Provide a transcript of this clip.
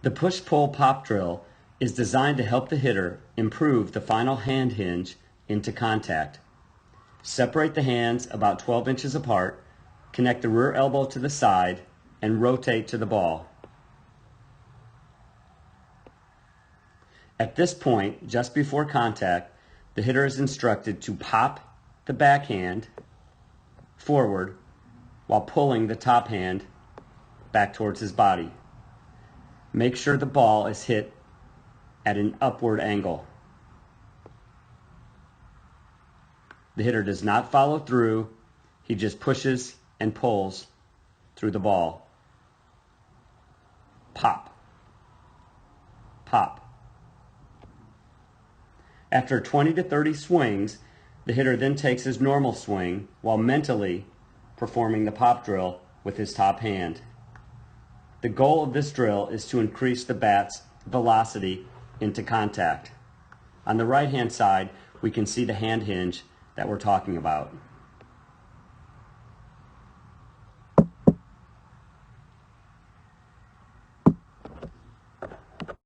The push-pull pop drill is designed to help the hitter improve the final hand hinge into contact. Separate the hands about 12 inches apart, connect the rear elbow to the side, and rotate to the ball. At this point, just before contact, the hitter is instructed to pop the backhand forward while pulling the top hand back towards his body. Make sure the ball is hit at an upward angle. The hitter does not follow through, he just pushes and pulls through the ball. Pop. Pop. After 20 to 30 swings, the hitter then takes his normal swing while mentally performing the pop drill with his top hand. The goal of this drill is to increase the bat's velocity into contact. On the right-hand side, we can see the hand hinge that we're talking about.